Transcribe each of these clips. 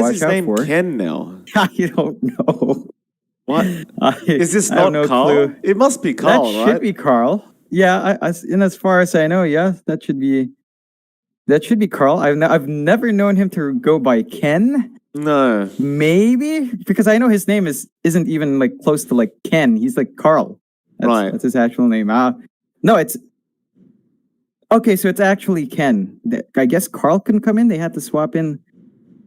Watch out for. Ken now. I don't know. What? Is this not Carl? Clue. It must be Carl, right? That should be Carl. Yeah, and as far as I know, yeah, that should be Carl. I've never known him to go by Ken. No. Maybe because I know his name isn't even like close to like Ken. He's like Carl. That's his actual name. No, it's okay. So it's actually Ken. I guess Carl can come in. They had to swap in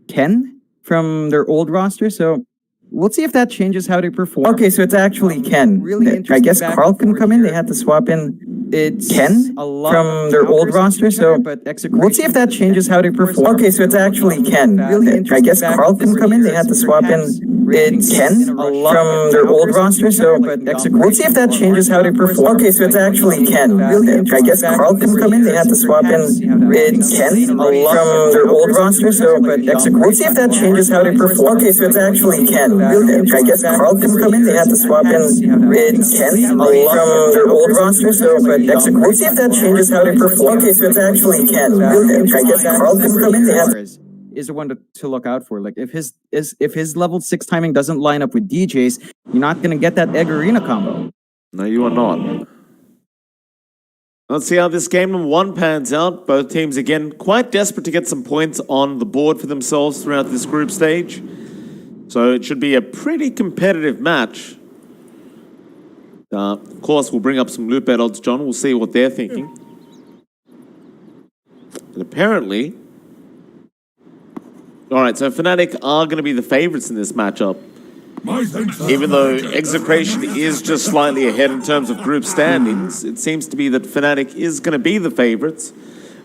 Ken from their old roster. So we'll see if that changes how they perform. Okay, so it's actually Ken. Really I guess Carl can come in. They had to swap in Ken from their old roster. So we'll see if that changes how they perform. Okay, so it's actually Ken. Really I guess Carl can come in. They had to swap in Ken from their old roster. So we'll see if that changes how they perform. Okay, so it's actually Ken. Really I guess Carl can come in. They had to swap in Ken from their old roster. So we'll see if that changes how they perform. Okay, so it's actually Ken. I guess Carl can come in. They had to swap in Ken from their old roster. So we'll see if that changes how they perform. Okay, so it's actually Ken. I guess Carl can come in. They have is the one to look out for. Like if his level 6 timing doesn't line up with DJ's, you're not gonna get that Egg Arena combo. No, you are not. Let's see how this game number 1 pans out. Both teams again quite desperate to get some points on the board for themselves throughout this group stage. So it should be a pretty competitive match. Of course, we'll bring up some loot bet odds, John. We'll see what they're thinking. And apparently... Alright, so FNATIC are going to be the favorites in this matchup. Even though EXECRATION is just slightly ahead in terms of group standings, it seems to be that FNATIC is going to be the favorites.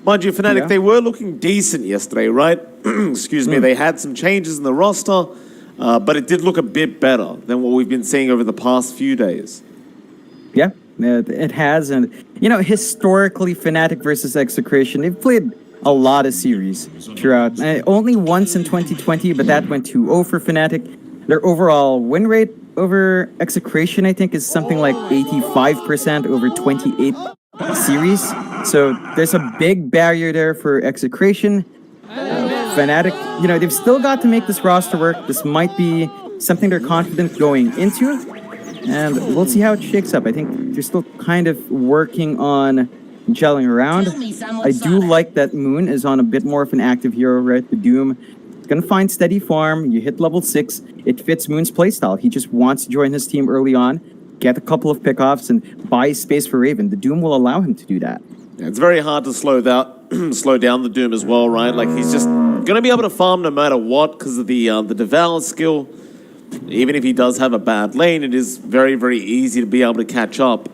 Mind you, FNATIC, they were looking decent yesterday, right? Excuse me, they had some changes in the roster, but it did look a bit better than what we've been seeing over the past few days. Yeah, it has. And, you know, historically, FNATIC versus EXECRATION, they've played a lot of series throughout. Only once in 2020, but that went 2-0 for FNATIC. Their overall win rate over EXECRATION, I think, is something like 85% over 28 series. So there's a big barrier there for EXECRATION. FNATIC, you know, they've still got to make this roster work. This might be something they're confident going into. And we'll see how it shakes up. I think they're still kind of working on gelling around. I do like that Moon is on a bit more of an active hero, right? The Doom is going to find steady farm. You hit level 6. It fits Moon's playstyle. He just wants to join his team early on, get a couple of pickoffs, and buy space for Raven. The Doom will allow him to do that. Yeah, it's very hard to slow down the Doom as well, right? Like, he's just going to be able to farm no matter what because of the Devour skill. Even if he does have a bad lane, it is very, very easy to be able to catch up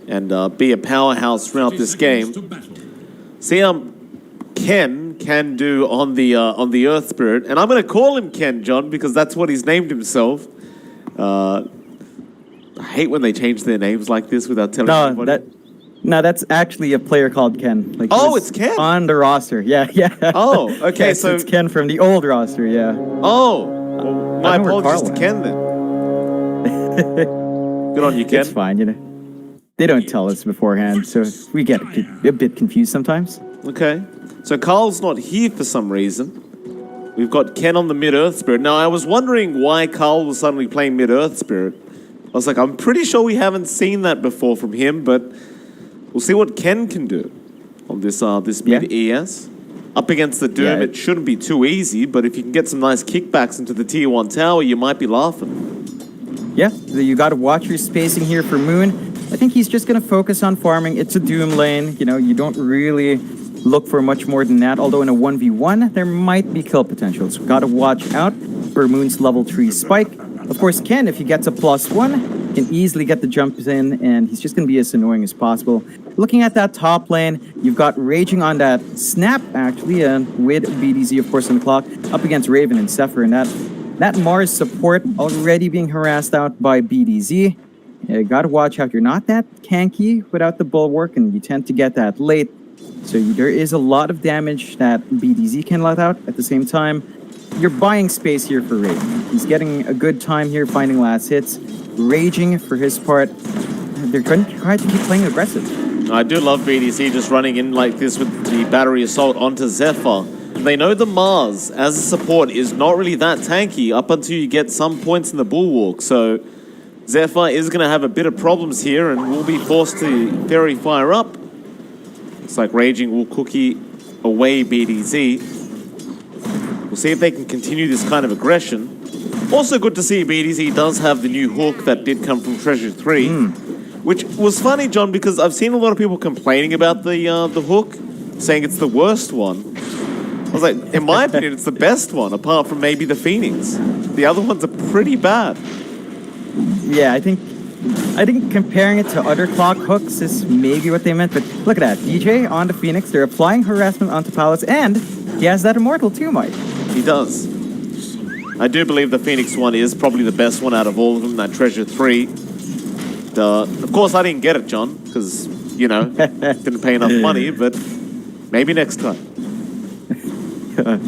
and be a powerhouse throughout this game. See how Ken can do on the Earth Spirit, and I'm going to call him Ken, John, because that's what he's named himself. I hate when they change their names like this without telling anybody. No, that's actually a player called Ken. Like, it's Ken on the roster. Yeah. Oh, okay. Yes, so it's Ken from the old roster. Yeah. Oh, well, my apologies to Ken then. Good on you, Ken. It's fine, you know. They don't tell us beforehand, so we get a bit confused sometimes. Okay. So Carl's not here for some reason. We've got Ken on the mid-Earth Spirit. Now, I was wondering why Carl was suddenly playing mid-Earth Spirit. I was like, I'm pretty sure we haven't seen that before from him, but we'll see what Ken can do on this mid-ES. Up against the Doom, it shouldn't be too easy, but if you can get some nice kickbacks into the Tier 1 tower, you might be laughing. Yeah, you got to watch your spacing here for Moon. I think he's just going to focus on farming. It's a Doom lane. You know, you don't really look for much more than that. Although in a 1v1, there might be kill potential. So got to watch out for Moon's level 3 spike. Of course, Ken, if he gets a +1, can easily get the jumps in, and he's just going to be as annoying as possible. Looking at that top lane, you've got Raging on that Snap, actually, with BDZ, of course, on the clock, up against Raven and Zephyr, and that Mars support already being harassed out by BDZ. You gotta watch out. You're not that tanky without the bulwark, and you tend to get that late. So there is a lot of damage that BDZ can let out. At the same time, you're buying space here for Raven. He's getting a good time here finding last hits. Raging, for his part, they're going to try to keep playing aggressive. I do love BDC just running in like this with the battery assault onto Zephyr. They know the Mars as a support is not really that tanky up until you get some points in the Bulwark. So Zephyr is going to have a bit of problems here and will be forced to Fairy Fire up. Looks like Raging will cookie away BDZ. We'll see if they can continue this kind of aggression. Also good to see BDZ does have the new hook that did come from Treasure 3. Which was funny, John, because I've seen a lot of people complaining about the hook, saying it's the worst one. I was like, in my opinion, it's the best one, apart from maybe the Phoenix. The other ones are pretty bad. Yeah, I think comparing it to other clock hooks is maybe what they meant, but look at that. DJ on the Phoenix, they're applying harassment onto Palace, and he has that Immortal too, Mike. He does. I do believe the Phoenix one is probably the best one out of all of them, that Treasure 3. Of course, I didn't get it, John, because, you know, didn't pay enough money, but maybe next time.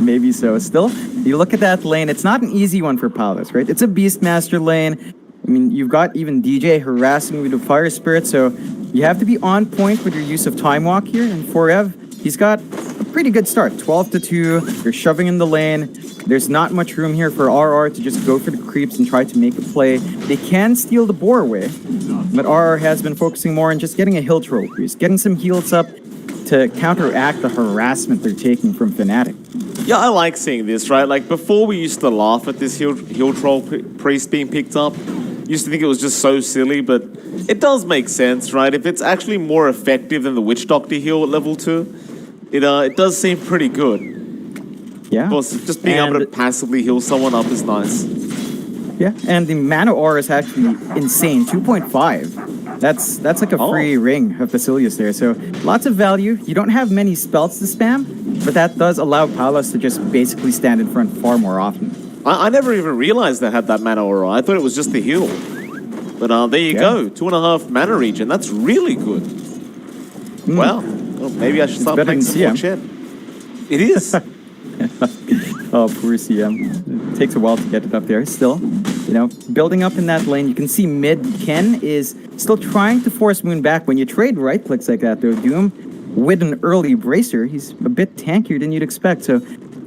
Maybe so. Still, you look at that lane, it's not an easy one for Palace, right? It's a Beastmaster lane. I mean, you've got even DJ harassing with the Fire Spirit, so you have to be on point with your use of Time Walk here. And Forev, he's got a pretty good start. 12-2, you're shoving in the lane. There's not much room here for RR to just go for the creeps and try to make a play. They can steal the boar away, but RR has been focusing more on just getting a hill troll priest, getting some heals up to counteract the harassment they're taking from FNATIC. Yeah, I like seeing this, right? Like, before we used to laugh at this hill troll priest being picked up. Used to think it was just so silly, but it does make sense, right? If it's actually more effective than the Witch Doctor heal at level 2, it does seem pretty good. Yeah. Of course, just being able to passively heal someone up is nice. Yeah, and the mana aura is actually insane, 2.5. That's like a free ring of Basilius there, so lots of value. You don't have many spells to spam, but that does allow Palas to just basically stand in front far more often. I never even realized they had that mana aura. I thought it was just the heal. But there you go, 2.5 mana regen. That's really good. Wow. Well, maybe I should start playing some more Chen. It is. Oh, poor CM. It takes a while to get it up there. Still, you know, building up in that lane. You can see mid Ken is still trying to force Moon back. When you trade right clicks like that, though, Doom with an early bracer, he's a bit tankier than you'd expect. So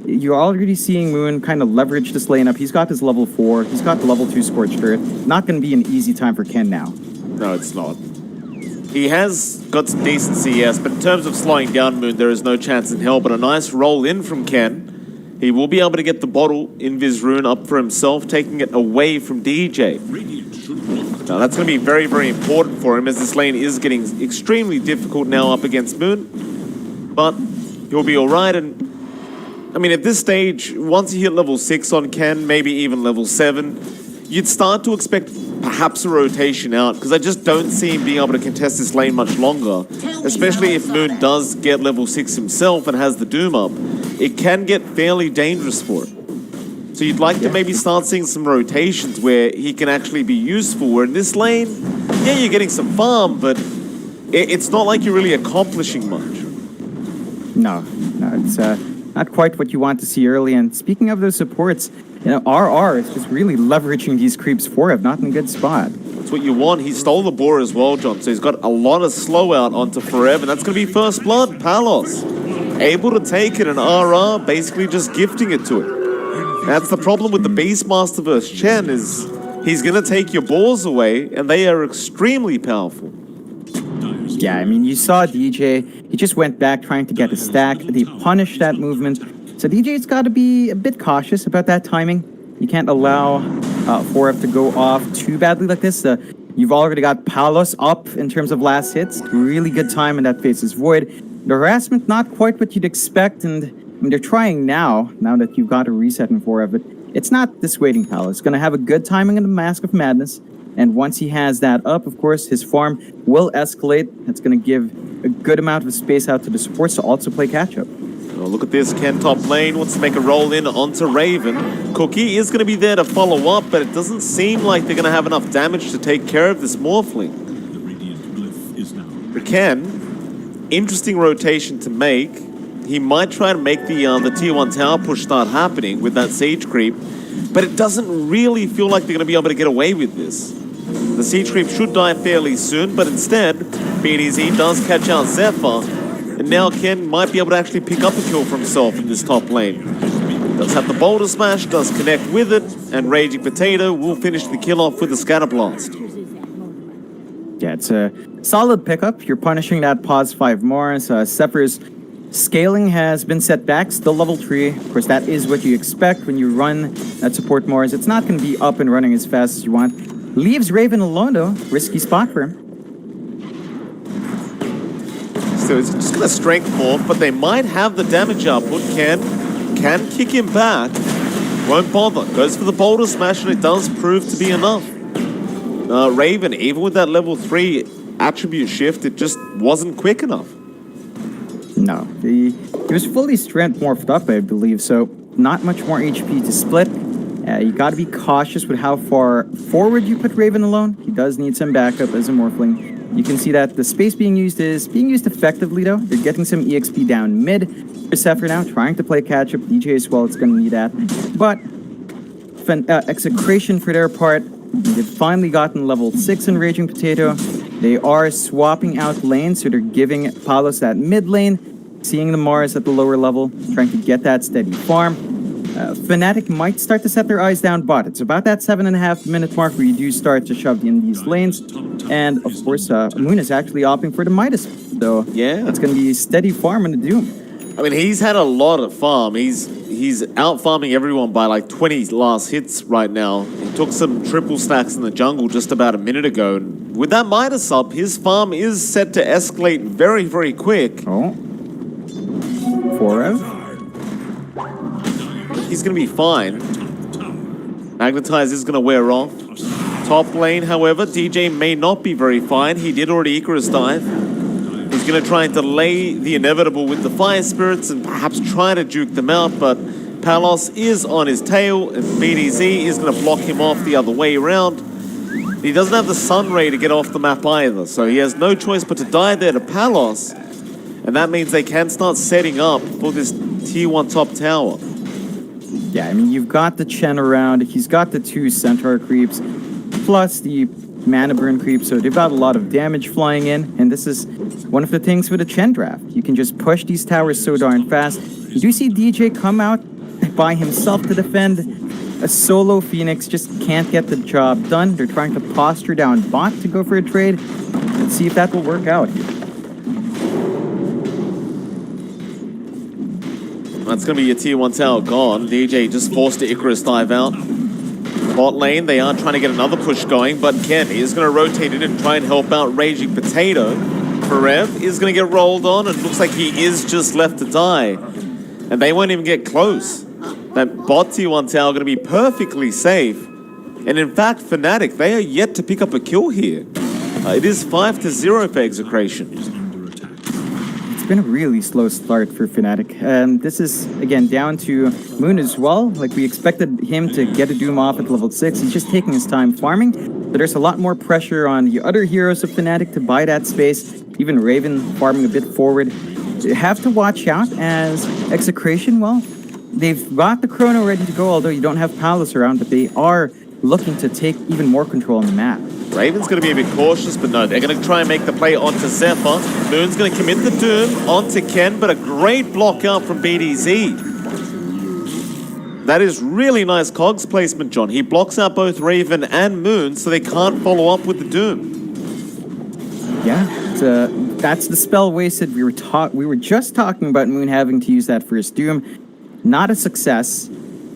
you're already seeing Moon kind of leverage this lane up. He's got his level 4. He's got the level 2 Scorched Earth. Not going to be an easy time for Ken now. No, it's not. He has got some decent CS, but in terms of slowing down Moon, there is no chance in hell. But a nice roll in from Ken. He will be able to get the bottle Invis Rune up for himself, taking it away from DJ. Now that's going to be very, very important for him, as this lane is getting extremely difficult now up against Moon. But he'll be all right. And I mean, at this stage, once you hit level 6 on Ken, maybe even level 7, you'd start to expect perhaps a rotation out, because I just don't see him being able to contest this lane much longer, especially if Moon does get level 6 himself and has the Doom up. It can get fairly dangerous for him. So you'd like to maybe start seeing some rotations where he can actually be useful, where in this lane, yeah, you're getting some farm, but it's not like you're really accomplishing much. No, it's not quite what you want to see early. And speaking of those supports, you know, RR is just really leveraging these creeps for him, not in a good spot. That's what you want. He stole the boar as well, John, so he's got a lot of slow out onto Forever, and that's going to be first blood. Palos able to take it, and RR basically just gifting it to it. That's the problem with the Beastmaster versus Chen, is he's going to take your boars away, and they are extremely powerful. Yeah, I mean, you saw DJ. He just went back trying to get a stack. They punished that movement. So DJ's got to be a bit cautious about that timing. You can't allow Forev to go off too badly like this. You've already got Palos up in terms of last hits. Really good time in that Faceless Void. The harassment, not quite what you'd expect. And I mean, they're trying now that you've got a reset in Forev. But it's not dissuading Palos. It's going to have a good timing in the Mask of Madness. And once he has that up, of course, his farm will escalate. That's going to give a good amount of space out to the supports to also play catch-up. Oh, look at this. Ken top lane wants to make a roll in onto Raven. Cookie is going to be there to follow up, but it doesn't seem like they're going to have enough damage to take care of this Morphling. For Ken, interesting rotation to make. He might try to make the tier 1 tower push start happening with that siege creep, but it doesn't really feel like they're going to be able to get away with this. The siege creep should die fairly soon, but instead, BDZ does catch out Zephyr. And And now Ken might be able to actually pick up a kill for himself in this top lane. Does have the Boulder Smash, does connect with it, and Raging Potato will finish the kill off with the Scatter Blast. Yeah, it's a solid pickup. You're punishing that pause 5 more. So Zephyr's scaling has been set back, still level 3. Of course, that is what you expect when you run that support Mars. It's not going to be up and running as fast as you want. Leaves Raven alone, though. Risky spot for him. So it's just going to strength morph, but they might have the damage output. Can kick him back. Won't bother. Goes for the Boulder Smash, and it does prove to be enough. Raven, even with that level 3 attribute shift, it just wasn't quick enough. No, he was fully strength morphed up, I believe, so not much more HP to split. You got to be cautious with how far forward you put Raven alone. He does need some backup as a Morphling. You can see that the space being used is being used effectively, though. They're getting some EXP down mid. For Zephyr now, trying to play catch-up. DJ as well, it's going to need that. But Execration, for their part, they've finally gotten level 6 in Raging Potato. They are swapping out lanes, so they're giving Palos that mid lane, seeing the Mars at the lower level, trying to get that steady farm. FNATIC might start to set their eyes down bot. It's about that 7.5 minute mark where you do start to shove in these lanes. And of course, Moon is actually opting for the Midas. So yeah, it's going to be steady farm in the Doom. I mean, he's had a lot of farm. He's out farming everyone by like 20 last hits right now. He took some triple stacks in the jungle just about a minute ago. And with that Midas up, his farm is set to escalate very, very quick. Oh. 4-0. He's going to be fine. Magnetize is going to wear off. Top lane, however, DJ may not be very fine. He did already Icarus dive. He's going to try and delay the inevitable with the Fire Spirits and perhaps try to juke them out, but Palos is on his tail, and BDZ is going to block him off the other way around. He doesn't have the Sun Ray to get off the map either, so he has no choice but to die there to Palos, and that means they can start setting up for this tier 1 top tower. Yeah, I mean, you've got the Chen around, he's got the 2 Centaur creeps, plus the Mana Burn creep, so they've got a lot of damage flying in, and this is one of the things with the Chen draft. You can just push these towers so darn fast. You do see DJ come out by himself to defend. A solo Phoenix just can't get the job done. They're trying to posture down bot to go for a trade. Let's see if that will work out here. That's going to be your tier 1 tower gone. DJ just forced to Icarus dive out. Bot lane, they are trying to get another push going, but Ken is going to rotate in and try and help out Raging Potato. Ferev is going to get rolled on, and looks like he is just left to die. And they won't even get close. That bot tier 1 tower going to be perfectly safe. And in fact, FNATIC, they are yet to pick up a kill here. It is 5-0 for Execration. It's been a really slow start for FNATIC. This is, again, down to Moon as well. Like, we expected him to get a Doom off at level 6. He's just taking his time farming. But there's a lot more pressure on the other heroes of FNATIC to buy that space. Even Raven farming a bit forward. You have to watch out as Execration, well, they've got the Chrono ready to go, although you don't have Palos around, but they are looking to take even more control on the map. Raven's going to be a bit cautious, but no, they're going to try and make the play onto Zephyr. Moon's going to commit the Doom onto Ken, but a great block out from BDZ. That is really nice cogs placement, John. He blocks out both Raven and Moon, so they can't follow up with the Doom. Yeah, that's the spell wasted. We were just talking about Moon having to use that first Doom. Not a success.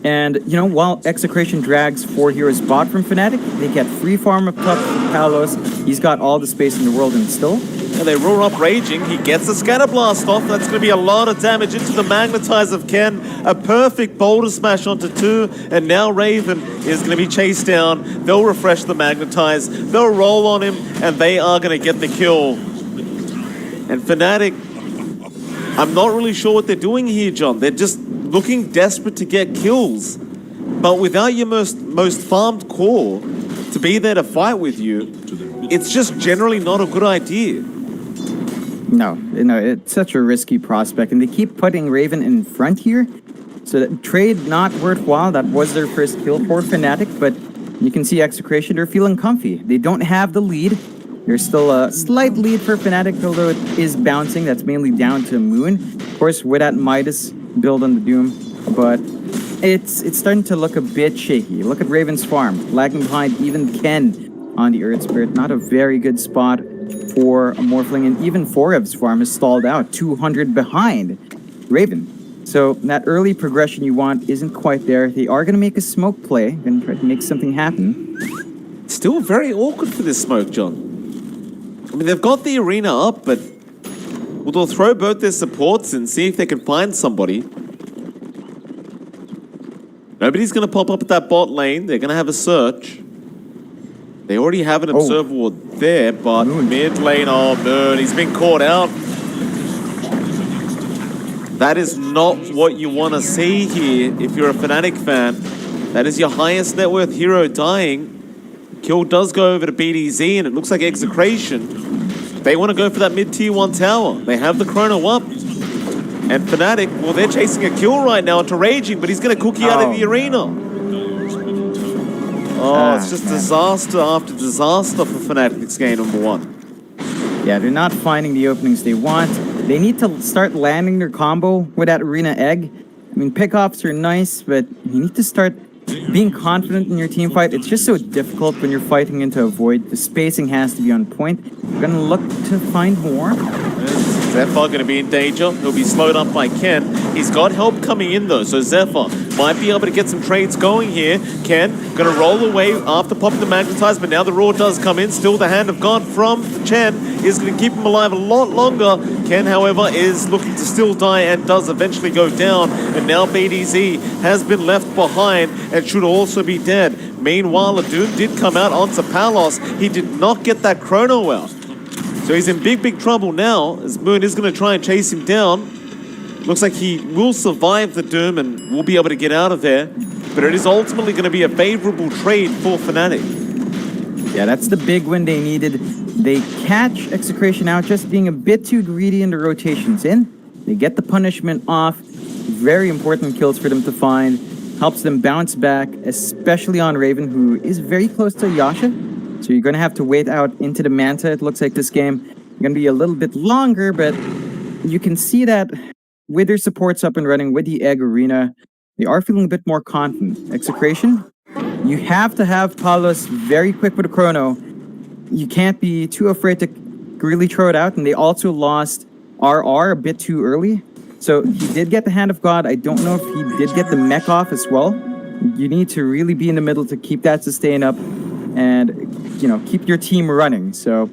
And, you know, while Execration drags 4 heroes bot from FNATIC, they get free farm up top from Palos. He's got all the space in the world and still. And they roar up Raging. He gets the Scatter Blast off. That's going to be a lot of damage into the Magnetize of Ken. A perfect Boulder Smash onto 2. And now Raven is going to be chased down. They'll refresh the Magnetize. They'll roll on him. And they are going to get the kill. And FNATIC, I'm not really sure what they're doing here, John. They're just looking desperate to get kills. But without your most farmed core to be there to fight with you, it's just generally not a good idea. No, it's such a risky prospect, and they keep putting Raven in front here. So that trade not worthwhile. That was their first kill for FNATIC, but you can see Execration, they're feeling comfy. They don't have the lead. There's still a slight lead for FNATIC, although it is bouncing. That's mainly down to Moon. Of course, with that Midas build on the Doom, but it's starting to look a bit shaky. Look at Raven's farm, lagging behind even Ken on the Earth Spirit. Not a very good spot for a Morphling, and even Forev's farm is stalled out, 200 behind Raven. So that early progression you want isn't quite there. They are going to make a smoke play and try to make something happen. Still very awkward for this smoke, John. I mean, they've got the arena up, but they'll throw both their supports and see if they can find somebody. Nobody's going to pop up at that bot lane. They're going to have a search. They already have an observer ward there, but mid lane, Moon, he's been caught out. That is not what you want to see here if you're a FNATIC fan. That is your highest net worth hero dying. Kill does go over to BDZ, and it looks like EXECRATION. They want to go for that mid-tier 1 tower. They have the chrono up. And FNATIC, well, they're chasing a kill right now into Raging, but he's going to cookie out of the arena. It's just disaster after disaster for FNATIC's game number 1. Yeah, they're not finding the openings they want. They need to start landing their combo with that arena egg. I mean, pickoffs are nice, but you need to start being confident in your team fight. It's just so difficult when you're fighting into a void. The spacing has to be on point. We're going to look to find more. Zephyr going to be in danger. He'll be slowed up by Ken. He's got help coming in though, so Zephyr might be able to get some trades going here. Ken going to roll away after popping the Magnetize, but now the Raw does come in. Still the Hand of God from Chen is going to keep him alive a lot longer. Ken, however, is looking to still die and does eventually go down. And now BDZ has been left behind and should also be dead. Meanwhile, Adun did come out onto Palos. He did not get that chrono out. So he's in big trouble now, as Moon is going to try and chase him down. Looks like he will survive the Doom and will be able to get out of there. But it is ultimately going to be a favorable trade for FNATIC. Yeah, that's the big win they needed. They catch EXECRATION out just being a bit too greedy in the rotations in. They get the punishment off. Very important kills for them to find. Helps them bounce back, especially on Raven, who is very close to Yasha. So you're going to have to wait out into the Manta. It looks like this game is going to be a little bit longer, but you can see that with their supports up and running, with the Egg Arena, they are feeling a bit more confident. EXECRATION, you have to have Palos very quick with a chrono. You can't be too afraid to really throw it out, and they also lost RR a bit too early. So he did get the Hand of God. I don't know if he did get the mech off as well. You need to really be in the middle to keep that sustain up and, you know, keep your team running. So,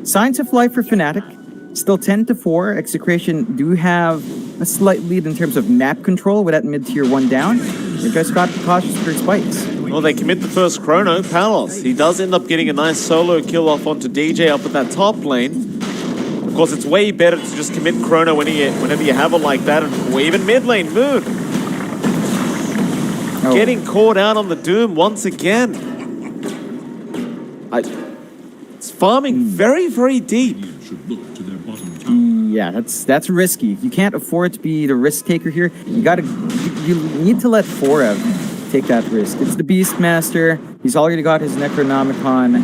signs of life for FNATIC. Still 10-4. EXECRATION do have a slight lead in terms of map control with that mid-tier 1 down. They just got cautious for spikes. Well, they commit the first chrono. Palos, he does end up getting a nice solo kill off onto DJ up at that top lane. Of course, it's way better to just commit chrono whenever you have it like that. Or even mid lane, Moon. Getting caught out on the Doom once again. It's farming very deep. Yeah, that's risky. You can't afford to be the risk taker here. You need to let Forev take that risk. It's the Beastmaster. He's already got his Necronomicon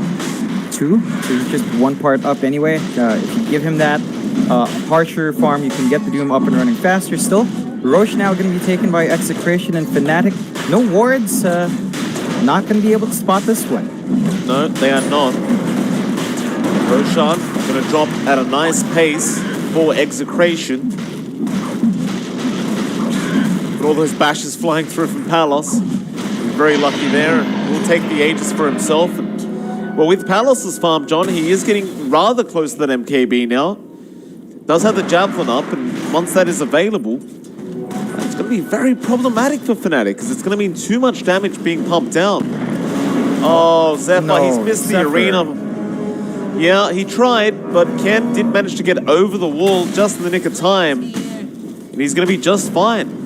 2, so he's just one part up anyway. If you give him that harsher farm, you can get the Doom up and running faster still. Roche now going to be taken by EXECRATION and FNATIC. No wards. Not going to be able to spot this one. No, they are not. Roshan going to drop at a nice pace for EXECRATIon. With all those bashes flying through from Palos. He's very lucky there. He'll take the Aegis for himself. Well, with Palos' farm, John, he is getting rather close to that MKB now. Does have the Javelin up, and once that is available, it's going to be very problematic for FNATIC, because it's going to mean too much damage being pumped down. Oh, Zephyr, he's missed the arena. Yeah, he tried, but Ken did manage to get over the wall just in the nick of time. And he's going to be just fine.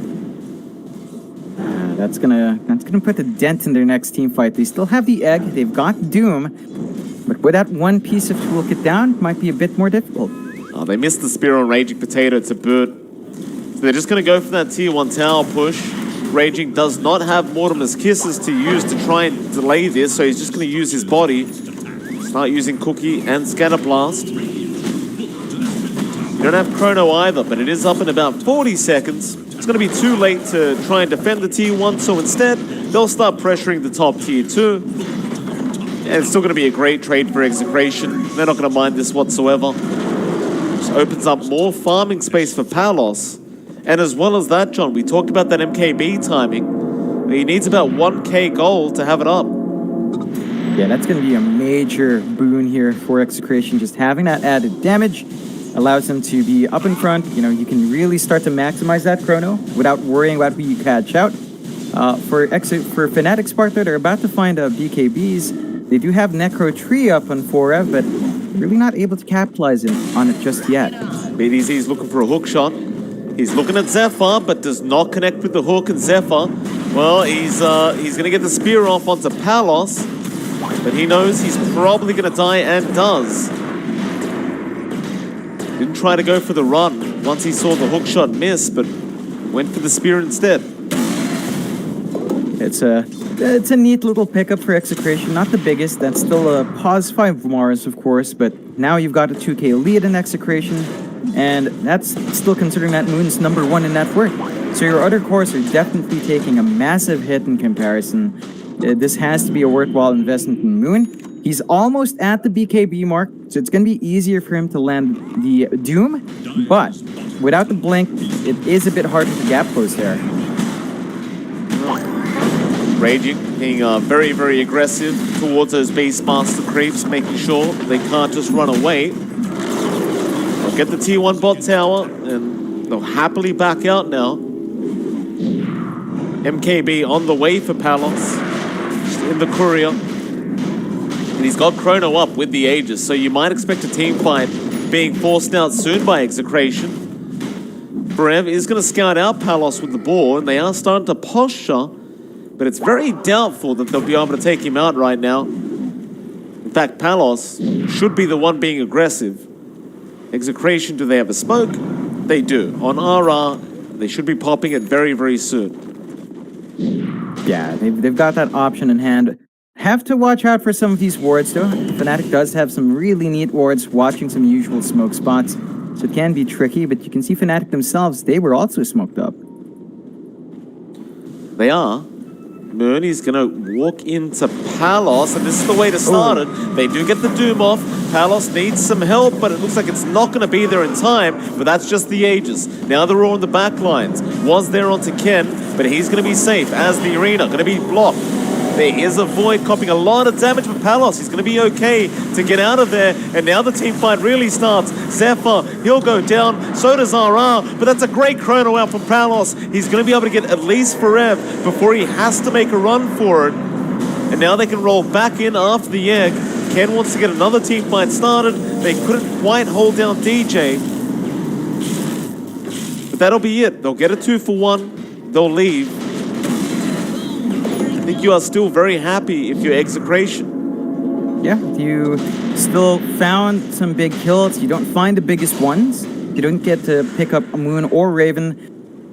That's gonna put a dent in their next team fight. They still have the Egg, they've got Doom, but with that one piece of toolkit down, it might be a bit more difficult. Oh, they missed the Spear on Raging Potato to boot. So they're just going to go for that tier 1 tower push. Raging does not have Mortimer's Kisses to use to try and delay this, so he's just going to use his body. Start using Cookie and Scatter Blast. You don't have Chrono either, but it is up in about 40 seconds. It's going to be too late to try and defend the tier 1, so instead, they'll start pressuring the top tier 2. And it's still going to be a great trade for Execration. They're not going to mind this whatsoever. Just opens up more farming space for Palos. And as well as that, John, we talked about that MKB timing. He needs about 1k gold to have it up. Yeah, that's going to be a major boon here for Execration. Just having that added damage allows them to be up in front. You know, you can really start to maximize that chrono without worrying about who you catch out. For FNATIC's part, they're about to find BKBs. They do have Necro Tree up on 4F, but really not able to capitalize on it just yet. BDZ is looking for a hook shot. He's looking at Zephyr, but does not connect with the hook, and Zephyr, well, he's going to get the spear off onto Palos, but he knows he's probably going to die, and does. Didn't try to go for the run once he saw the hook shot miss, but went for the spear instead. It's a neat little pickup for Execration. Not the biggest. That's still a +5 Mars, of course, but now you've got a 2k lead in Execration, and that's still considering that Moon's #1 in net worth. So your other cores are definitely taking a massive hit in comparison. This has to be a worthwhile investment in Moon. He's almost at the BKB mark, so it's going to be easier for him to land the Doom, but without the blink, it is a bit harder to gap close there. Raging, being very, very aggressive towards those Beastmaster creeps, making sure they can't just run away. They'll get the tier 1 bot tower, and they'll happily back out now. MKB on the way for Palos, in the courier. And he's got Chrono up with the Aegis, so you might expect a team fight being forced out soon by Execration. Brev is going to scout out Palos with the boar, and they are starting to posture, but it's very doubtful that they'll be able to take him out right now. In fact, Palos should be the one being aggressive. Execration, do they have a smoke? They do. On RR, they should be popping it very, very soon. Yeah, they've got that option in hand. Have to watch out for some of these wards, though. FNATIC does have some really neat wards, watching some usual smoke spots, so it can be tricky, but you can see FNATIC themselves, they were also smoked up. They are. Moon is going to walk into Palos, and this is the way to start it. They do get the Doom off. Palos needs some help, but it looks like it's not going to be there in time, but that's just the Aegis. Now they're all in the back lines. Was there onto Ken, but he's going to be safe as the arena, going to be blocked. There is a Void copying a lot of damage for Palos. He's going to be okay to get out of there. And now the team fight really starts. Zephyr, he'll go down. So does RR. But that's a great chrono out from Palos. He's going to be able to get at least Forev before he has to make a run for it. And now they can roll back in after the egg. Ken wants to get another team fight started. They couldn't quite hold down DJ. But that'll be it. They'll get a 2-for-1. They'll leave. I think you are still very happy if you're Execration. Yeah, you still found some big kills. You don't find the biggest ones. You don't get to pick up a Moon or Raven,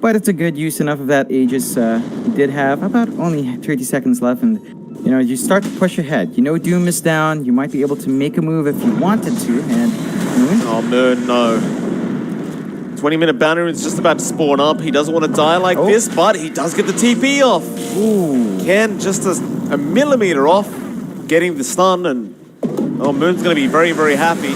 but it's a good use enough of that Aegis. You did have about only 30 seconds left, and you know, you start to push ahead. You know Doom is down. You might be able to make a move if you wanted to, and Moon? Oh, Moon, no. 20-minute banner is just about to spawn up. He doesn't want to die like this, but he does get the TP off. Ooh. Ken just a millimeter off, getting the stun, and Moon's going to be very, very happy.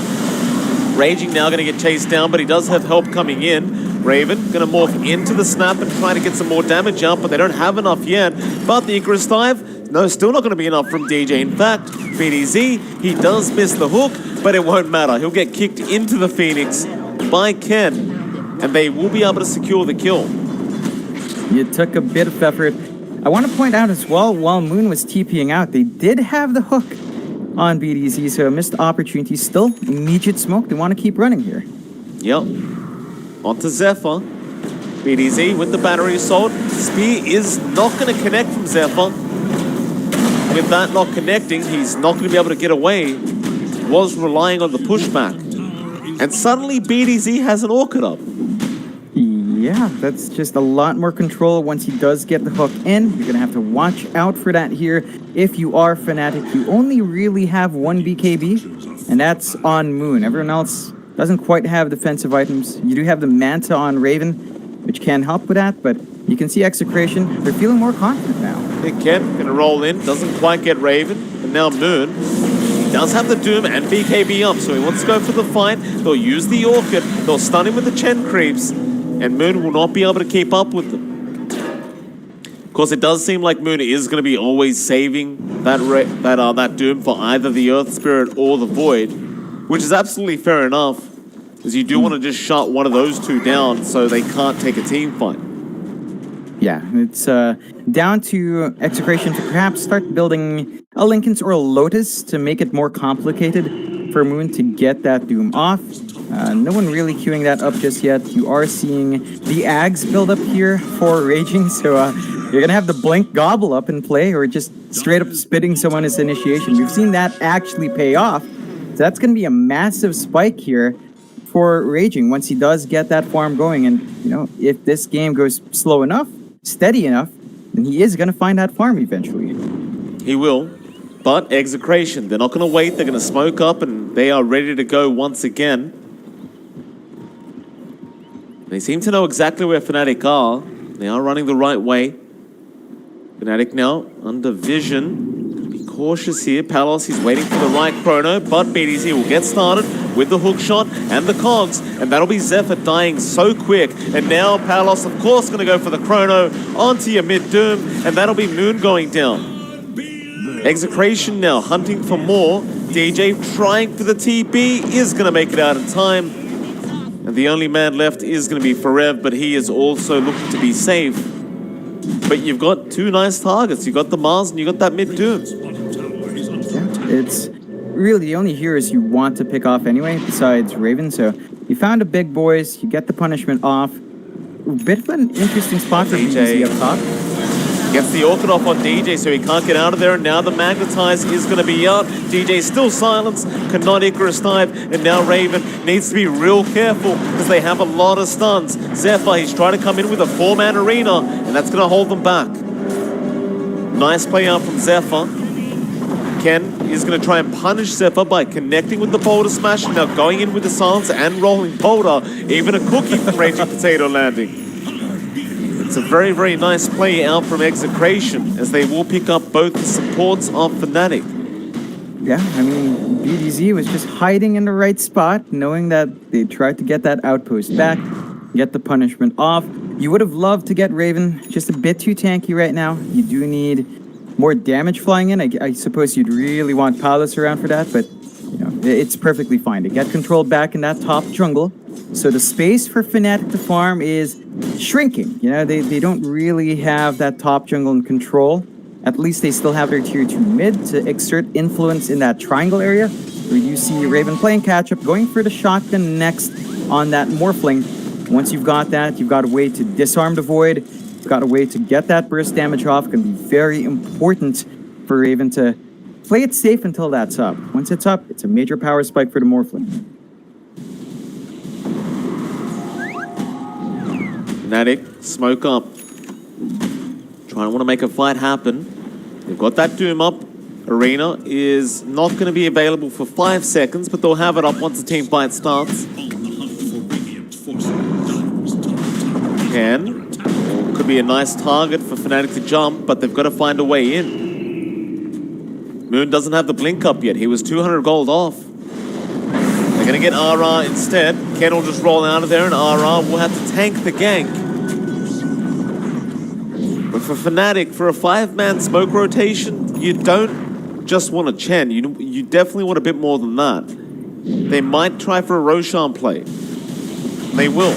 Raging now going to get chased down, but he does have help coming in. Raven going to morph into the snap and try to get some more damage out, but they don't have enough yet. But the Icarus dive, no, still not going to be enough from DJ. In fact, BDZ, he does miss the hook, but it won't matter. He'll get kicked into the Phoenix by Ken, and they will be able to secure the kill. It took a bit of effort. I want to point out as well, while Moon was TPing out, they did have the hook on BDZ, so a missed opportunity. Still, immediate smoke. They want to keep running here. Yep. Onto Zephyr. BDZ with the battery assault. Spear is not going to connect from Zephyr. With that not connecting, he's not going to be able to get away. Was relying on the pushback. And suddenly BDZ has an Orchid up. Yeah, that's just a lot more control once he does get the hook in. You're going to have to watch out for that here. If you are Fnatic, you only really have one BKB, and that's on Moon. Everyone else doesn't quite have defensive items. You do have the Manta on Raven, which can help with that, but you can see Execration. They're feeling more confident now. Hey, Ken, going to roll in, doesn't quite get Raven, and now Moon. He does have the Doom and BKB up, so he wants to go for the fight. They'll use the Orchid, they'll stun him with the Chen creeps, and Moon will not be able to keep up with them. Of course, it does seem like Moon is going to be always saving that Doom for either the Earth Spirit or the Void, which is absolutely fair enough, because you do want to just shut one of those two down so they can't take a team fight. Yeah, it's down to Execration to perhaps start building a Linken's or a Lotus to make it more complicated for Moon to get that Doom off. No one really queuing that up just yet. You are seeing the Ags build up here for Raging, so you're going to have the Blink Gobble up in play, or just straight up spitting someone as initiation. We've seen that actually pay off. So that's going to be a massive spike here for Raging once he does get that farm going. And, you know, if this game goes slow enough, steady enough, then he is going to find that farm eventually. He will. But Execration, they're not going to wait. They're going to smoke up, and they are ready to go once again. They seem to know exactly where Fnatic are. They are running the right way. Fnatic now under vision. Be cautious here. Palos, he's waiting for the right chrono, but BTS will get started with the hook shot and the cogs, and that'll be Zephyr dying so quick. And now Palos, of course, going to go for the chrono onto your mid-doom, and that'll be Moon going down. Execration now hunting for more. DJ trying for the TP, is going to make it out in time. And the only man left is going to be Forev, but he is also looking to be safe. But you've got two nice targets. You've got the Mars and you've got that mid-doom. Yeah, it's really the only heroes you want to pick off anyway, besides Raven. So you found a big boys, you get the punishment off. Bit of an interesting spot for BTS up top. Gets the Orchid off on DJ, so he can't get out of there, and now the Magnetize is going to be out. DJ still silenced, cannot Icarus dive, and now Raven needs to be real careful because they have a lot of stuns. Zephyr, he's trying to come in with a 4-man arena, and that's going to hold them back. Nice play out from Zephyr. Ken is going to try and punish Zephyr by connecting with the Boulder Smash, now going in with the silence and rolling Boulder, even a cookie from Raging Potato landing. It's a very, very nice play out from Execration, as they will pick up both the supports of Fnatic. Yeah, I mean, BDZ was just hiding in the right spot, knowing that they tried to get that outpost back, get the punishment off. You would have loved to get Raven, just a bit too tanky right now. You do need more damage flying in. I suppose you'd really want Palos around for that, but you know, it's perfectly fine to get control back in that top jungle. So the space for Fnatic to farm is shrinking. You know, they don't really have that top jungle in control. At least they still have their tier 2 mid to exert influence in that triangle area. Where you see Raven playing catch-up, going for the shotgun next on that Morphling. Once you've got that, you've got a way to disarm the Void. You've got a way to get that burst damage off. It can be very important for Raven to play it safe until that's up. Once it's up, it's a major power spike for the Morphling. Fnatic, smoke up. Trying to want to make a fight happen. They've got that Doom up. Arena is not going to be available for 5 seconds, but they'll have it up once the team fight starts. Ken. Could be a nice target for Fnatic to jump, but they've got to find a way in. Moon doesn't have the blink up yet. He was 200 gold off. They're going to get RR instead. Ken will just roll out of there, and RR will have to tank the gank. But for Fnatic, for a 5-man smoke rotation, you don't just want a Chen. You definitely want a bit more than that. They might try for a Roshan play. They will.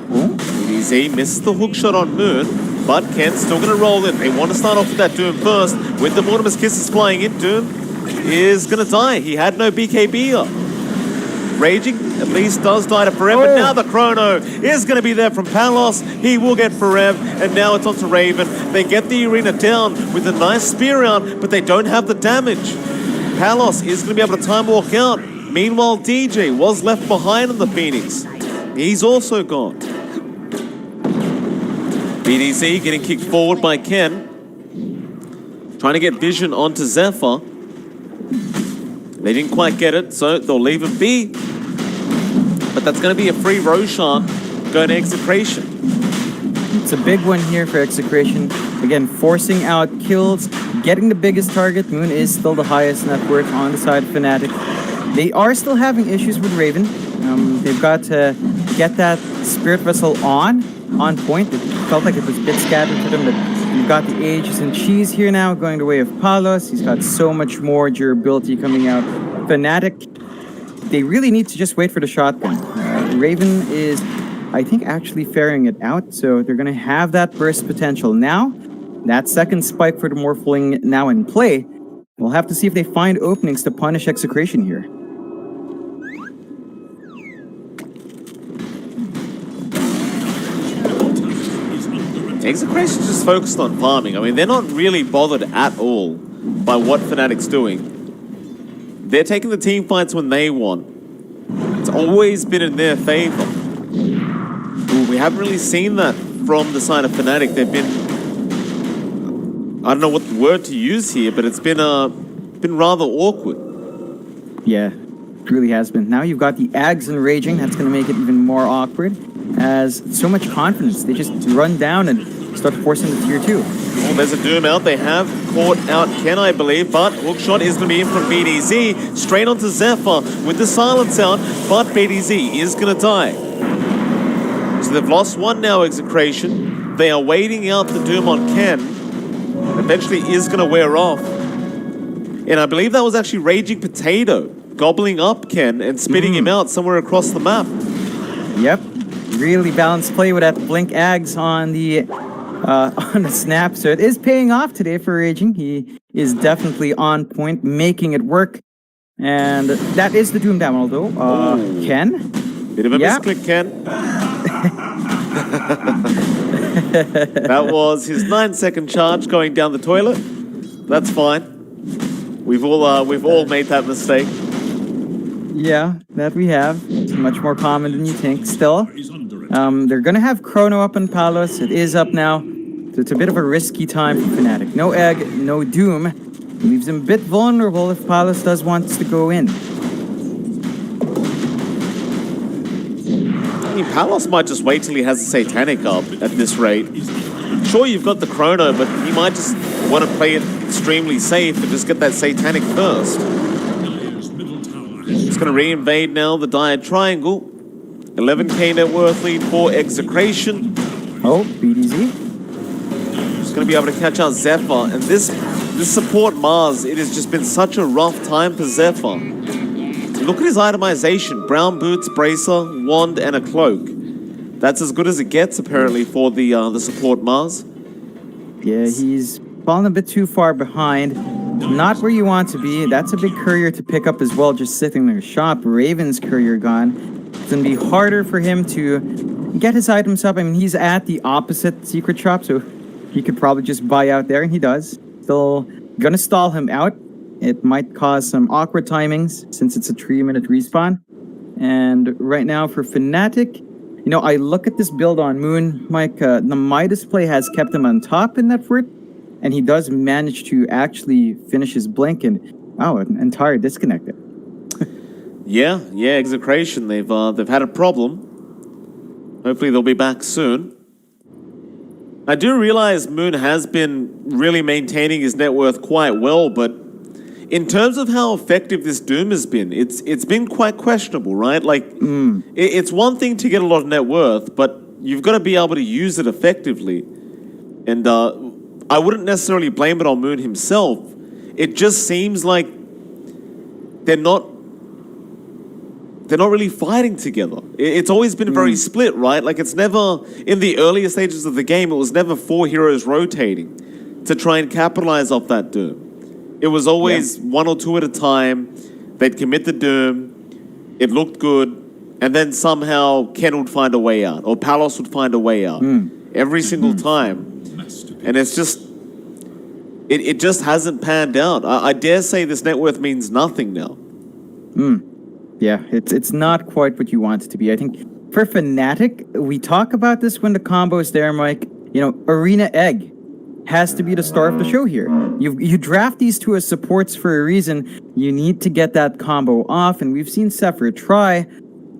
BDZ misses the hook shot on Moon, but Ken's still going to roll in. They want to start off with that Doom first. With the Mortimer's Kisses flying in, Doom is going to die. He had no BKB up. Raging at least does die to Forev, but now the chrono is going to be there from Palos. He will get Forev, and now it's on to Raven. They get the arena down with a nice spear out, but they don't have the damage. Palos is going to be able to time walk out. Meanwhile, DJ was left behind on the Phoenix. He's also gone. BDC getting kicked forward by Ken. Trying to get vision onto Zephyr. They didn't quite get it, so they'll leave him be. But that's going to be a free Roshan going to Execration. It's a big one here for Execration. Again, forcing out kills, getting the biggest target. Moon is still the highest net worth on the side of FNATIC. They are still having issues with Raven. They've got to get that Spirit Vessel on point. It felt like it was a bit scattered to them, but you've got the Aegis and Cheese here now going the way of Palos. He's got so much more durability coming out. FNATIC, they really need to just wait for the shotgun. Raven is, I think, actually ferrying it out, so they're going to have that burst potential now. That second spike for the Morphling now in play. We'll have to see if they find openings to punish Execration here. Execration's just focused on farming. I mean, they're not really bothered at all by what FNATIC's doing. They're taking the team fights when they want. It's always been in their favor. We haven't really seen that from the side of FNATIC. They've been... I don't know what word to use here, but it's been rather awkward. Yeah, it really has been. Now you've got the Ags and Raging. That's going to make it even more awkward. As so much confidence, they just run down and start forcing the tier 2. Well, there's a Doom out. They have caught out Ken, I believe, but hookshot is going to be in from BDZ. Straight onto Zephyr with the silence out, but BDZ is going to die. So they've lost one now, Execration. They are waiting out the Doom on Ken. Eventually is going to wear off. And I believe that was actually Raging Potato gobbling up Ken and spitting him out somewhere across the map. Yep. Really balanced play with that Blink Ags on the snap, so it is paying off today for Raging. He is definitely on point, making it work, and that is the Doom down. Although Ken, bit of a misclick, Ken. That was his 9-second charge going down the toilet. That's fine. We've all made that mistake. Yeah, that we have. It's much more common than you think. Still, they're going to have Chrono up on Palos. It is up now. So it's a bit of a risky time for FNATIC. No Egg, no Doom. Leaves him a bit vulnerable if Palos does want to go in. I mean, Palos might just wait till he has the Satanic up at this rate. Sure, you've got the Chrono, but he might just want to play it extremely safe and just get that Satanic first. It's going to re-invade now the Dire Triangle. 11k net worth lead for Execration. Oh, BDZ. Just going to be able to catch out Zephyr. And this support Mars, it has just been such a rough time for Zephyr. Look at his itemization. Brown boots, bracer, wand, and a cloak. That's as good as it gets, apparently, for the support Mars. Yeah, he's fallen a bit too far behind. Not where you want to be. That's a big courier to pick up as well, just sitting in their shop. Raven's courier gone. It's going to be harder for him to get his items up. I mean, he's at the opposite secret shop, so he could probably just buy out there, and he does. Still going to stall him out. It might cause some awkward timings since it's a 3-minute respawn. And right now for FNATIC, you know, I look at this build on Moon, Mike, the Midas play has kept him on top in that fort. And he does manage to actually finish his blink, and wow, an entire disconnected. yeah, Execration. They've had a problem. Hopefully they'll be back soon. I do realize Moon has been really maintaining his net worth quite well, but in terms of how effective this Doom has been, it's been quite questionable, right? Like, it's one thing to get a lot of net worth, but you've got to be able to use it effectively. And I wouldn't necessarily blame it on Moon himself. It just seems like they're not really fighting together. It's always been very split, right? Like, it's never, in the earlier stages of the game, it was never 4 heroes rotating to try and capitalize off that Doom. It was always 1 or 2 at a time. They'd commit the Doom. It looked good. And then somehow Ken would find a way out, or Palos would find a way out. Every single time. And it's just, it just hasn't panned out. I dare say this net worth means nothing now. Yeah, it's not quite what you want it to be. I think for Fnatic, we talk about this when the combo is there, Mike. You know, Arena Egg has to be the star of the show here. You draft these two as supports for a reason. You need to get that combo off, and we've seen Zephyr try,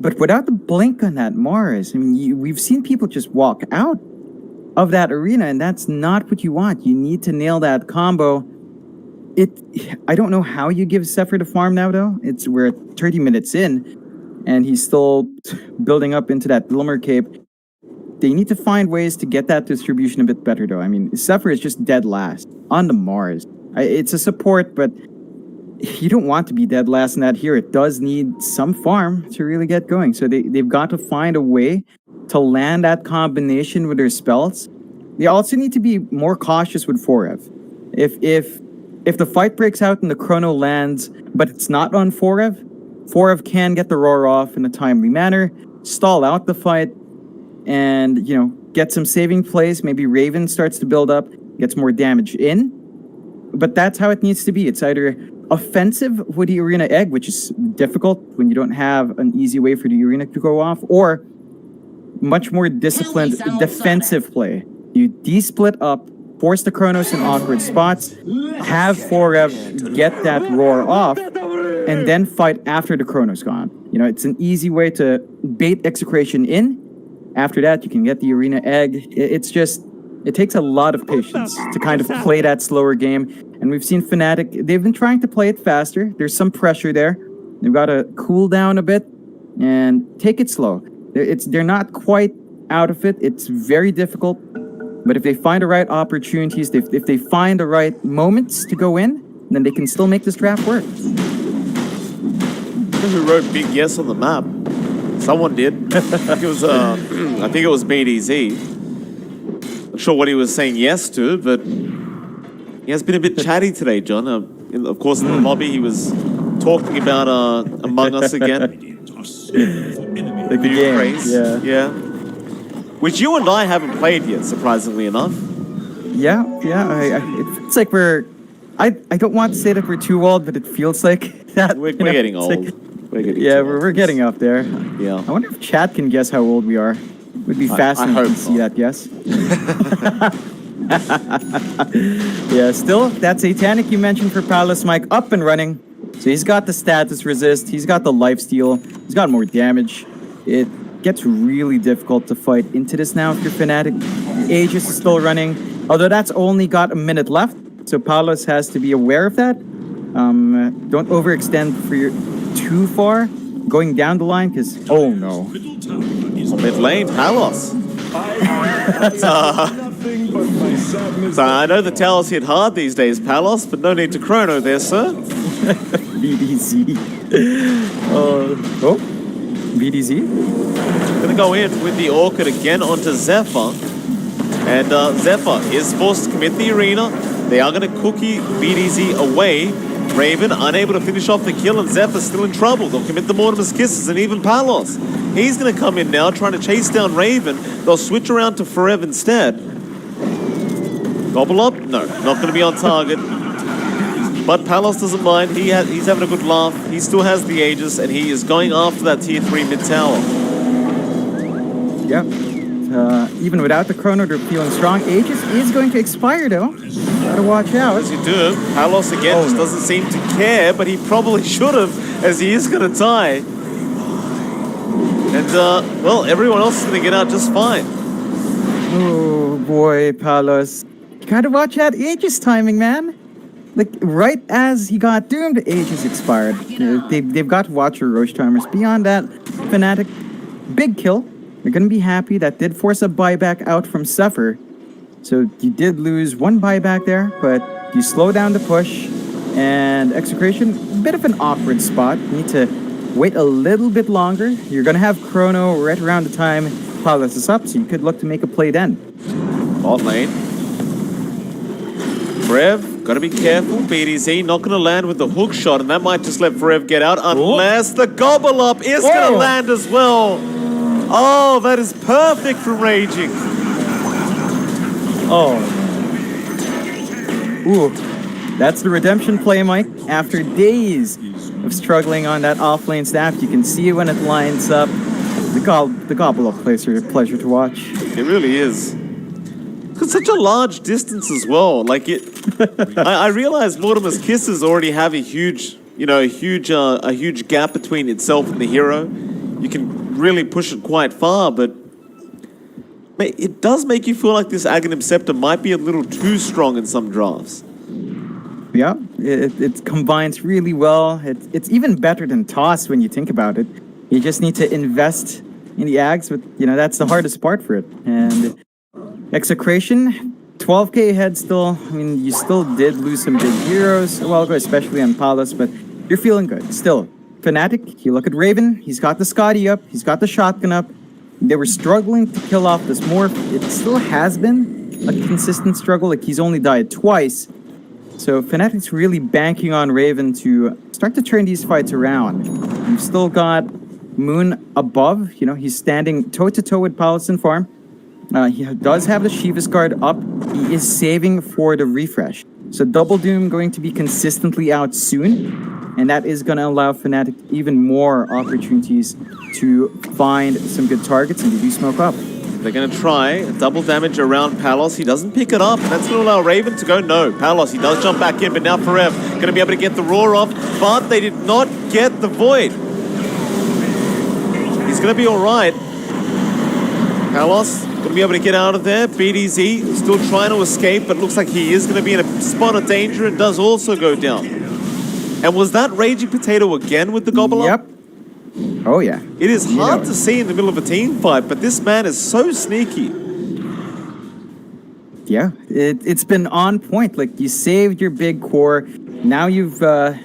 but without the blink on that Mars, I mean, we've seen people just walk out of that arena, and that's not what you want. You need to nail that combo. I don't know how you give Zephyr the farm now, though. We're 30 minutes in, and he's still building up into that Glimmer Cape. They need to find ways to get that distribution a bit better, though. I mean, Zephyr is just dead last on the Mars. It's a support, but you don't want to be dead last in that here. It does need some farm to really get going. So they've got to find a way to land that combination with their spells. They also need to be more cautious with Forev. If the fight breaks out and the chrono lands, but it's not on Forev can get the roar off in a timely manner, stall out the fight, and, you know, get some saving plays. Maybe Raven starts to build up, gets more damage in. But that's how it needs to be. It's either offensive with the Arena Egg, which is difficult when you don't have an easy way for the Arena to go off, or much more disciplined defensive play. You de-split up, force the Chronos in awkward spots, have Forev get that roar off, and then fight after the Chronos gone. You know, it's an easy way to bait Execration in. After that, you can get the Arena Egg. It takes a lot of patience to kind of play that slower game. And we've seen Fnatic, they've been trying to play it faster. There's some pressure there. They've got to cool down a bit and take it slow. They're not quite out of it. It's very difficult. But if they find the right opportunities, if they find the right moments to go in, then they can still make this draft work. Who wrote Big Yes on the map? Someone did. I think it was BDZ. Not sure what he was saying yes to, but he has been a bit chatty today, John. Of course, in the lobby, he was talking about Among Us again. Like the game, craze. Yeah. Which you and I haven't played yet, surprisingly enough. Yeah. It's like I don't want to say that we're too old, but it feels like that. We're getting old. Like, we're getting up there. Yeah. I wonder if chat can guess how old we are. It would be fascinating to see that guess. Yeah, still, that Satanic you mentioned for Palace Mike up and running. So he's got the status resist, he's got the lifesteal, he's got more damage. It gets really difficult to fight into this now if you're Fnatic. Aegis is still running, although that's only got a minute left. So Palos has to be aware of that. Don't overextend too far going down the line, because oh no. Mid lane, Palos. So I know the towers hit hard these days, Palos, but no need to chrono there, sir. BDZ. BDZ? Gonna go in with the Orchid again onto Zephyr. And Zephyr is forced to commit the arena. They are gonna cookie BDZ away. Raven unable to finish off the kill, and Zephyr still in trouble. They'll commit the Mortimer's Kisses, and even Palos. He's gonna come in now, trying to chase down Raven. They'll switch around to Forev instead. Gobble up? No, not gonna be on target. But Palos doesn't mind. He's having a good laugh. He still has the Aegis, and he is going after that tier 3 mid tower. Yeah. Even without the chrono, they're feeling strong. Aegis is going to expire, though. Gotta watch out. As you do, Palos again just doesn't seem to care, but he probably should have, as he is gonna die. And, well, everyone else is gonna get out just fine. Oh, boy, Palos. You gotta watch out Aegis timing, man. Like, right as he got doomed, Aegis expired. They've got to watch your Roche timers. Beyond that, Fnatic, big kill. You're going to be happy. That did force a buyback out from Zephyr. So you did lose one buyback there, but you slow down the push. And Execration, a bit of an awkward spot. You need to wait a little bit longer. You're going to have Chrono right around the time Palos is up, so you could look to make a play then. Bot lane. Forev, gotta be careful. BDZ not gonna land with the hook shot, and that might just let Forev get out unless the gobble up is gonna land as well. Oh, that is perfect from Raging. Oh. Ooh. That's the redemption play, Mike. After days of struggling on that offlane staff, you can see when it lines up. The gobble of pleasure to watch. It really is. It's such a large distance as well. Like it, I realize Mortimer's Kisses already have a huge, a huge gap between itself and the hero. You can really push it quite far, but it does make you feel like this Aghanim Scepter might be a little too strong in some drafts. Yeah, it combines really well. It's even better than Toss when you think about it. You just need to invest in the Ags, but that's the hardest part for it. And Execration, 12k ahead still. I mean, you still did lose some big heroes a while ago, especially on Palos, but you're feeling good. Still, FNATIC, you look at Raven, he's got the Scotty up, he's got the shotgun up. They were struggling to kill off this morph. It still has been a consistent struggle, like he's only died twice. So FNATIC's really banking on Raven to start to turn these fights around. You've still got Moon above, he's standing toe-to-toe with Palos and Farm. He does have the Shiva's guard up. He is saving for the refresh. So Double Doom going to be consistently out soon. And that is going to allow FNATIC even more opportunities to find some good targets and to do smoke up. They're going to try double damage around Palos. He doesn't pick it up. That's going to allow Raven to go. No, Palos, he does jump back in, but now Forev going to be able to get the roar off. But they did not get the Void. He's going to be all right. Palos going to be able to get out of there. BDZ still trying to escape, but looks like he is going to be in a spot of danger and does also go down. And was that Raging Potato again with the gobble up? Yep. Oh, yeah. It is hard to see in the middle of a team fight, but this man is so sneaky. Yeah, it's been on point. Like, you saved your big core. Now you've got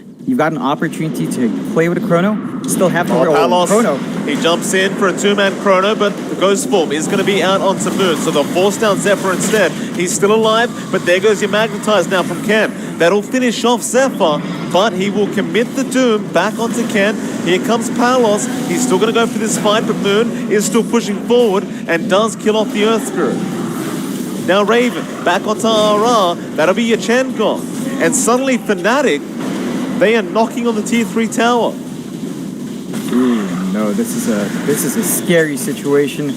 an opportunity to play with a Chrono. Still have to Palos, Chrono. He jumps in for a two-man Chrono, but the Ghost Form is going to be out onto Moon, so they'll force down Zephyr instead. He's still alive, but there goes your Magnetize now from Ken. That'll finish off Zephyr, but he will commit the Doom back onto Ken. Here comes Palos. He's still going to go for this fight, but Moon is still pushing forward and does kill off the Earth Spirit. Now Raven, back onto RR. That'll be your Chen gone. And suddenly FNATIC, they are knocking on the tier 3 tower. Ooh, no, this is a scary situation.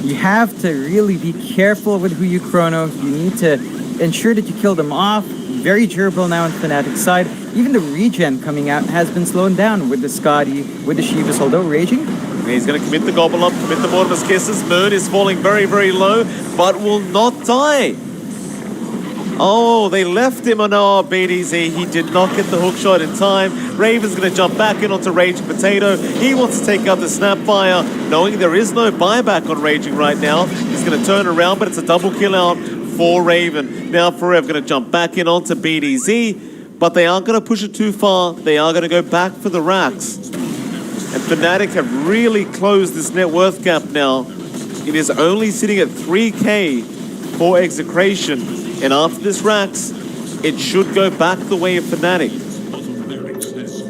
You have to really be careful with who you Chrono. You need to ensure that you kill them off. Very durable now on FNATIC's side. Even the regen coming out has been slowed down with the Scotty, with the Shivas, although raging. He's going to commit the Gobble Up, commit the Mortimer's Kisses. Moon is falling very, very low, but will not die. Oh, they left him on our BDZ. He did not get the hook shot in time. Raven's going to jump back in onto Raging Potato. He wants to take out the Snapfire, knowing there is no buyback on Raging right now. He's going to turn around, but it's a double kill out for Raven. Now Forever going to jump back in onto BDZ, but they aren't going to push it too far. They are going to go back for the racks. And FNATIC have really closed this net worth gap now. It is only sitting at 3k for Execration. And after this racks, it should go back the way of FNATIC.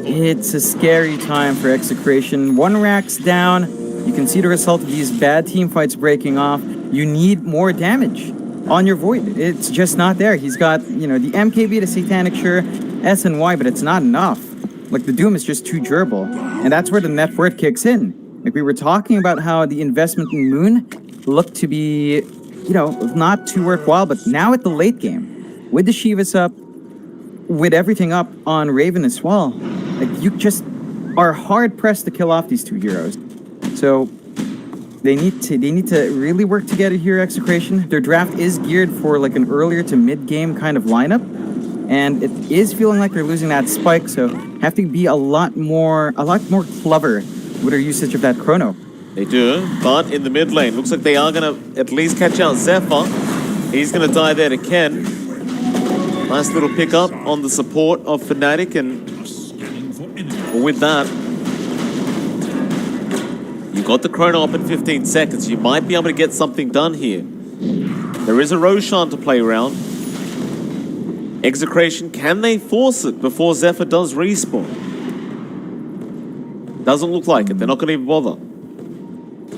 It's a scary time for Execration. One rack's down. You can see the result of these bad team fights breaking off. You need more damage on your Void. It's just not there. He's got, the MKB, the Satanic, sure, S and Y, but it's not enough. Like, the Doom is just too durable. And that's where the net worth kicks in. Like, we were talking about how the investment in Moon looked to be, not too worthwhile, but now at the late game, with the Shivas up, with everything up on Raven as well, like, you just are hard pressed to kill off these two heroes. So they need to really work together here, Execration. Their draft is geared for like an earlier to mid game kind of lineup, and it is feeling like they're losing that spike. So have to be a lot more clever with their usage of that Chrono. They do, but in the mid lane, looks like they are going to at least catch out Zephyr. He's going to die there to Ken. Nice little pickup on the support of FNATIC, and with that, you got the Chrono up in 15 seconds. You might be able to get something done here. There is a Roshan to play around. Execration, can they force it before Zephyr does respawn? Doesn't look like it. They're not going to even bother.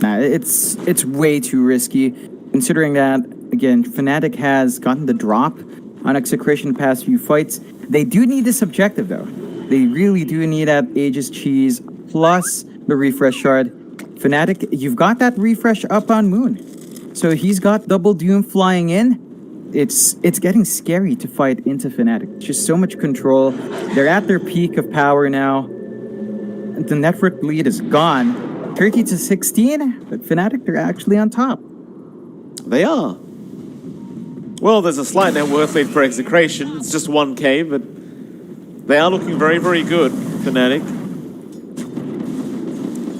Nah, it's way too risky, considering that, again, FNATIC has gotten the drop on Execration the past few fights. They do need this objective, though. They really do need that Aegis Cheese plus the Refresh Shard. FNATIC, you've got that refresh up on Moon. So he's got double Doom flying in. It's getting scary to fight into FNATIC. Just so much control. They're at their peak of power now. The network lead is gone. 30 to 16, but FNATIC, they're actually on top. They are. Well, there's a slight net worth lead for EXECRATION. It's just 1k, but they are looking very, very good, FNATIC.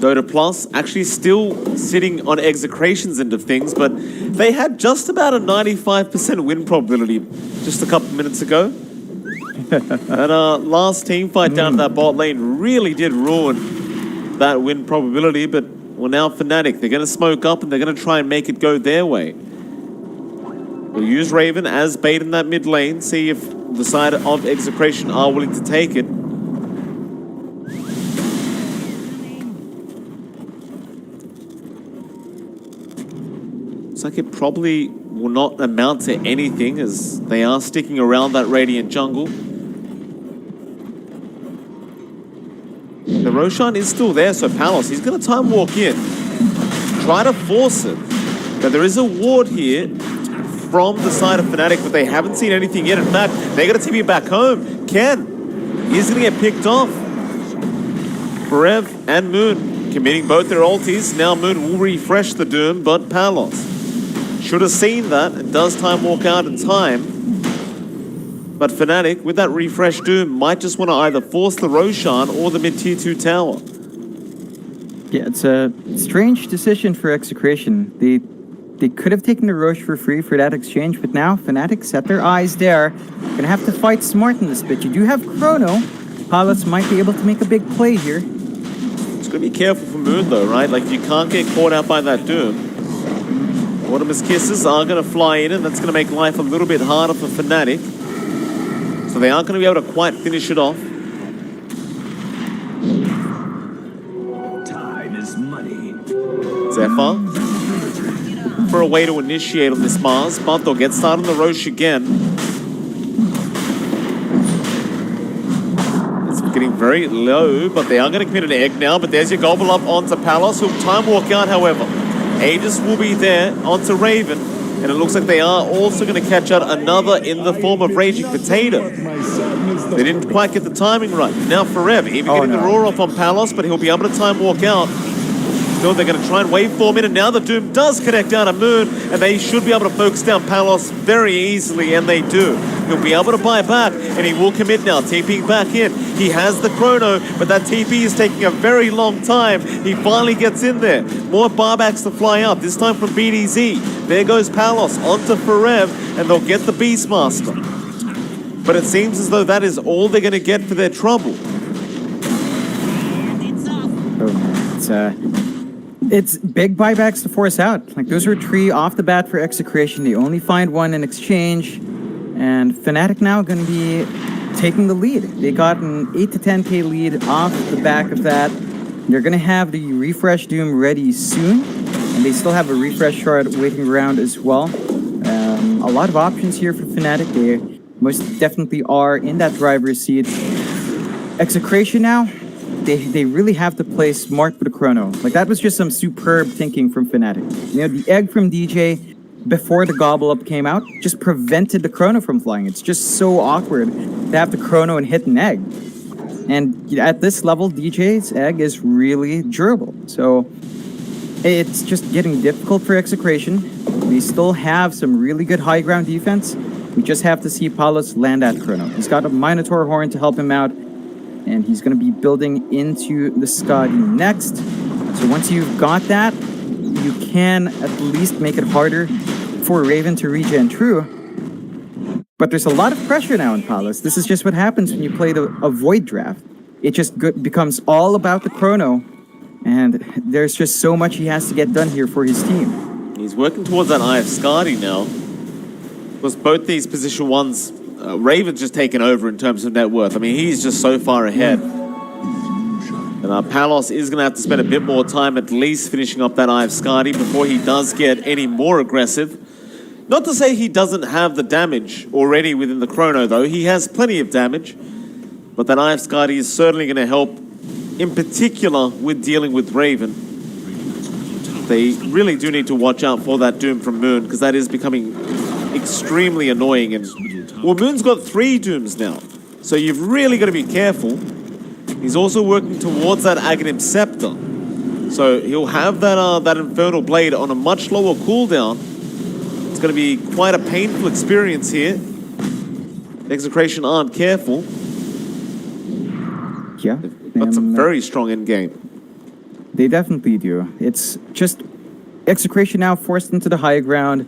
Dota Plus actually still sitting on EXECRATION's end of things, but they had just about a 95% win probability just a couple minutes ago. And last team fight down to that bot lane really did ruin that win probability, but well, now FNATIC, they're going to smoke up and they're going to try and make it go their way. We'll use Raven as bait in that mid lane, see if the side of EXECRATION are willing to take it. Looks like it probably will not amount to anything as they are sticking around that Radiant jungle. The Roshan is still there, so Palos, he's going to time walk in. Try to force it. But there is a ward here from the side of FNATIC, but they haven't seen anything yet. In fact, they got to TP back home. Ken is going to get picked off. Forev and Moon committing both their ultis. Now Moon will refresh the Doom, but Palos should have seen that. It does time walk out in time. But FNATIC, with that refresh Doom, might just want to either force the Roshan or the mid-tier 2 tower. Yeah, it's a strange decision for EXECRATION. They could have taken the Roche for free for that exchange, but now FNATIC set their eyes there. Gonna have to fight smart in this bit. You do have Chrono. Palos might be able to make a big play here. Just gotta be careful for Moon though, right? Like, you can't get caught out by that Doom. Autumn's Kisses are gonna fly in, and that's gonna make life a little bit harder for FNATIC. So they aren't going to be able to quite finish it off. Time is money. Zephyr for a way to initiate on this Mars, but they'll get started on the Roche again. It's getting very low, but they are going to commit an egg now. But there's your gobble up onto Palos, who'll time walk out, however. Aegis will be there onto Raven. And it looks like they are also going to catch out another in the form of Raging Potato. They didn't quite get the timing right. Now Forever, even getting the roar off on Palos, but he'll be able to time walk out. Still, they're going to try and waveform in, and now the Doom does connect down to Moon, and they should be able to focus down Palos very easily, and they do. He'll be able to buy back, and he will commit now, TPing back in. He has the Chrono, but that TP is taking a very long time. He finally gets in there. More barbacks to fly out, this time from BDZ. There goes Palos onto Forev, and they'll get the Beastmaster. But it seems as though that is all they're going to get for their trouble. It's big buybacks to force out. Like, those were 3 off the bat for EXECRATION. They only find 1 in exchange. And FNATIC now going to be taking the lead. They got an 8 to 10k lead off the back of that. They're going to have the refresh Doom ready soon. And they still have a refresh shard waiting around as well. A lot of options here for FNATIC. They most definitely are in that driver's seat. EXECRATION now, they really have to play smart with the Chrono. Like, that was just some superb thinking from FNATIC. You know, the egg from DJ before the gobble up came out just prevented the Chrono from flying. It's just so awkward to have the Chrono and hit an egg. And at this level, DJ's egg is really durable. So it's just getting difficult for EXECRATION. We still have some really good high ground defense. We just have to see Palos land that Chrono. He's got a Minotaur Horn to help him out. And he's going to be building into the Scotty next. So once you've got that, you can at least make it harder for Raven to regen true. But there's a lot of pressure now in Palos. This is just what happens when you play a Void draft. It just becomes all about the Chrono. And there's just so much he has to get done here for his team. He's working towards that Eye of Skadi now. Because both these position 1s, Raven's just taken over in terms of net worth. I mean, he's just so far ahead. And Palos is going to have to spend a bit more time at least finishing up that Eye of Skadi before he does get any more aggressive. Not to say he doesn't have the damage already within the Chrono, though. He has plenty of damage. But that Eye of Skadi is certainly going to help, in particular, with dealing with Raven. they really do need to watch out for that Doom from Moon, because that is becoming extremely annoying. And well, Moon's got 3 Dooms now, so you've really got to be careful. He's also working towards that Aghanim Scepter, so he'll have that Infernal Blade on a much lower cooldown. It's going to be quite a painful experience here. Execration aren't careful. Yeah. That's a very strong end game. They definitely do. It's just Execration now forced into the high ground.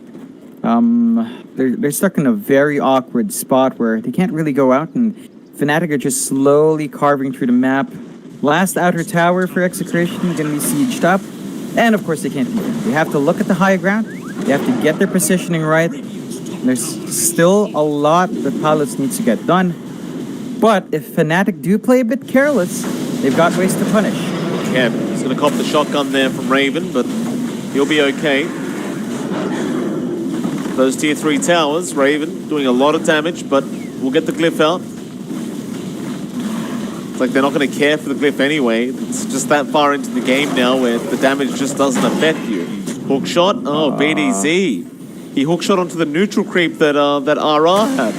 They're stuck in a very awkward spot where they can't really go out, and FNATIC are just slowly carving through the map. Last outer tower for Execration gonna be sieged up, and of course they can't do it. They have to look at the high ground. They have to get their positioning right. There's still a lot that Palos needs to get done. But if FNATIC do play a bit careless, they've got ways to punish. Yeah, he's going to cop the shotgun there from Raven, but he'll be okay. Those tier 3 towers, Raven doing a lot of damage, but we'll get the glyph out. It's like they're not going to care for the glyph anyway. It's just that far into the game now where the damage just doesn't affect you. Hook shot, oh, BDZ. He hook shot onto the neutral creep that RR had.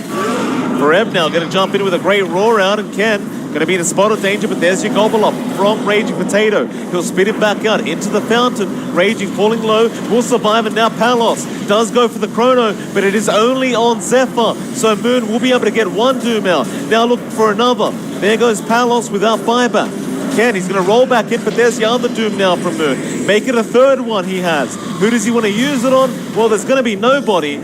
Foreb now going to jump in with a great roar out, and Ken going to be in a spot of danger, but there's your gobble up from Raging Potato. He'll spit him back out into the fountain. Raging falling low, will survive, and now Palos does go for the chrono, but it is only on Zephyr, so Moon will be able to get 1 Doom out. Now looking for another. There goes Palos without buyback. Ken, he's going to roll back in, but there's the other Doom now from Moon. Make it a 3rd one he has. Who does he want to use it on? Well, there's going to be nobody,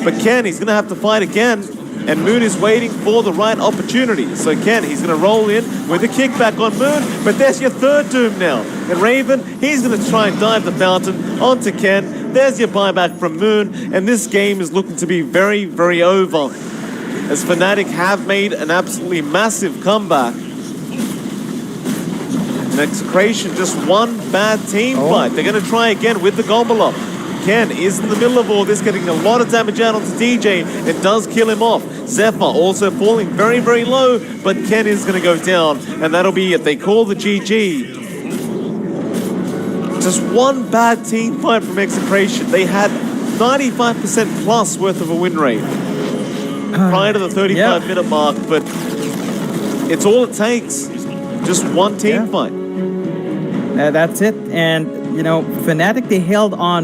but Ken, he's going to have to fight again. And Moon is waiting for the right opportunity. So Ken, he's going to roll in with a kickback on Moon, but there's your 3rd Doom now. And Raven, he's going to try and dive the fountain onto Ken. There's your buyback from Moon, and this game is looking to be very, very over, as FNATIC have made an absolutely massive comeback. And Execration, just one bad team fight. They're going to try again with the gobble up. Ken is in the middle of all this, getting a lot of damage out onto DJ, and does kill him off. Zephyr also falling very, very low, but Ken is going to go down, and that'll be it. They call the GG. Just one bad team fight from Execration. They had 95% plus worth of a win rate prior to the 35-minute mark, but it's all it takes. Just one team fight. That's it. And, you know, FNATIC, they held on